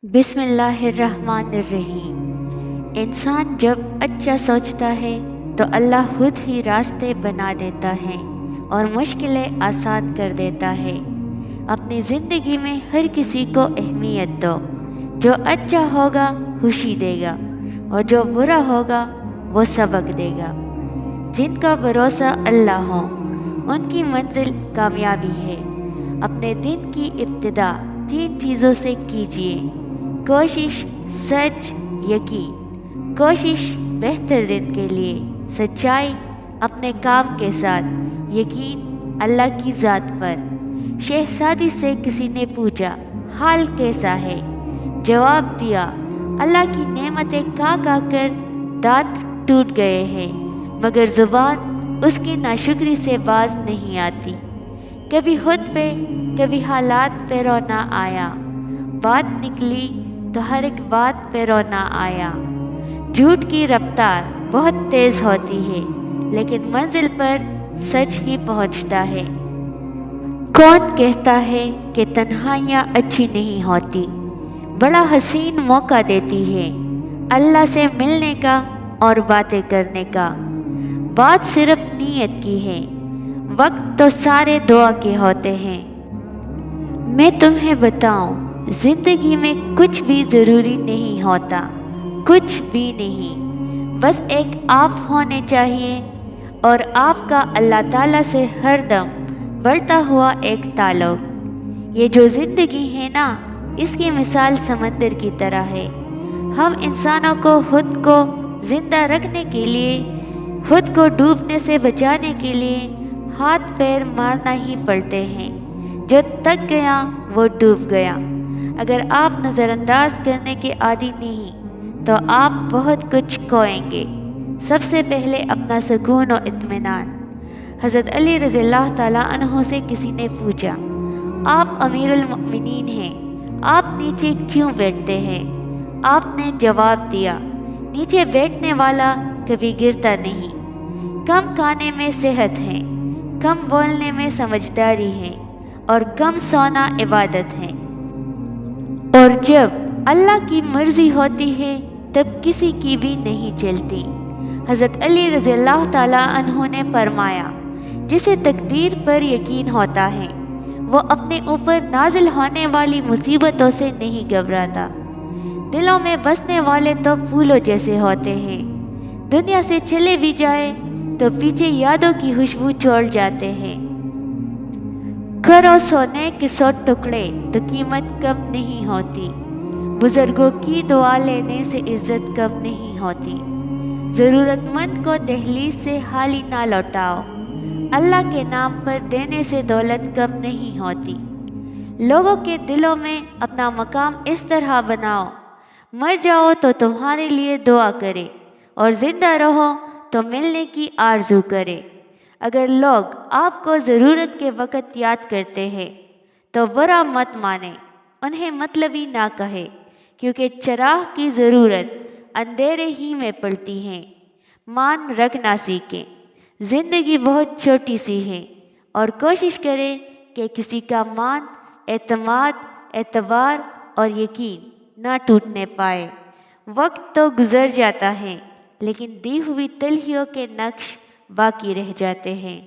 بسم اللہ الرحمن الرحیم۔ انسان جب اچھا سوچتا ہے تو اللہ خود ہی راستے بنا دیتا ہے اور مشکلیں آسان کر دیتا ہے۔ اپنی زندگی میں ہر کسی کو اہمیت دو۔ جو اچھا ہوگا خوشی دے گا اور جو برا ہوگا وہ سبق دے گا۔ جن کا بھروسہ اللہ ہو ان کی منزل کامیابی ہے۔ اپنے دن کی ابتدا 3 چیزوں سے کیجیے: کوشش، سچ، یقین۔ کوشش بہتر دن کے لیے، سچائی اپنے کام کے ساتھ، یقین اللہ کی ذات پر۔ شہزادی سے کسی نے پوچھا، حال کیسا ہے؟ جواب دیا، اللہ کی نعمتیں کھا کھا کر دانت ٹوٹ گئے ہیں، مگر زبان اس کی ناشکری سے باز نہیں آتی۔ کبھی خود پہ کبھی حالات پہ رونا آیا، بات نکلی تو ہر ایک بات پہ رونا آیا۔ جھوٹ کی رفتار بہت تیز ہوتی ہے لیکن منزل پر سچ ہی پہنچتا ہے۔ کون کہتا ہے کہ تنہائیاں اچھی نہیں ہوتی؟ بڑا حسین موقع دیتی ہے اللہ سے ملنے کا اور باتیں کرنے کا۔ بات صرف نیت کی ہے، وقت تو سارے دعا کے ہوتے ہیں۔ میں تمہیں بتاؤں، زندگی میں کچھ بھی ضروری نہیں ہوتا، کچھ بھی نہیں، بس ایک آپ ہونے چاہیے، اور آپ کا اللہ تعالیٰ سے ہر دم بڑھتا ہوا ایک تعلق۔ یہ جو زندگی ہے نا، اس کی مثال سمندر کی طرح ہے۔ ہم انسانوں کو خود کو زندہ رکھنے کے لیے، خود کو ڈوبنے سے بچانے کے لیے ہاتھ پیر مارنا ہی پڑتے ہیں۔ جو تک گیا وہ ڈوب گیا۔ اگر آپ نظر انداز کرنے کے عادی نہیں تو آپ بہت کچھ کھوئیں گے۔ سب سے پہلے اپنا سکون و اطمینان۔ حضرت علی رضی اللہ تعالیٰ عنہ سے کسی نے پوچھا، آپ امیر المؤمنین ہیں، آپ نیچے کیوں بیٹھتے ہیں؟ آپ نے جواب دیا، نیچے بیٹھنے والا کبھی گرتا نہیں۔ کم کھانے میں صحت ہے، کم بولنے میں سمجھداری ہے، اور کم سونا عبادت ہے۔ اور جب اللہ کی مرضی ہوتی ہے تب کسی کی بھی نہیں چلتی۔ حضرت علی رضی اللہ تعالیٰ عنہ نے فرمایا، جسے تقدیر پر یقین ہوتا ہے وہ اپنے اوپر نازل ہونے والی مصیبتوں سے نہیں گھبراتا۔ دلوں میں بسنے والے تو پھولوں جیسے ہوتے ہیں، دنیا سے چلے بھی جائے تو پیچھے یادوں کی خوشبو چھوڑ جاتے ہیں۔ کرو سونے کے 100 ٹکڑے تو قیمت کم نہیں ہوتی، بزرگوں کی دعا لینے سے عزت کم نہیں ہوتی۔ ضرورت مند کو دہلیز سے خالی نہ لوٹاؤ، اللہ کے نام پر دینے سے دولت کم نہیں ہوتی۔ لوگوں کے دلوں میں اپنا مقام اس طرح بناؤ، مر جاؤ تو تمہارے لیے دعا کرے، اور زندہ رہو تو ملنے کی آرزو کرے۔ اگر لوگ آپ کو ضرورت کے وقت یاد کرتے ہیں تو برا مت مانے، انہیں مطلبی نہ کہے، کیونکہ چراغ کی ضرورت اندھیرے ہی میں پڑتی ہے۔ مان رکھنا سیکھیں، زندگی بہت چھوٹی سی ہے، اور کوشش کریں کہ کسی کا مان، اعتماد، اعتبار اور یقین نہ ٹوٹنے پائے۔ وقت تو گزر جاتا ہے لیکن دی ہوئی تلخیوں کے نقش باقی رہ جاتے ہیں۔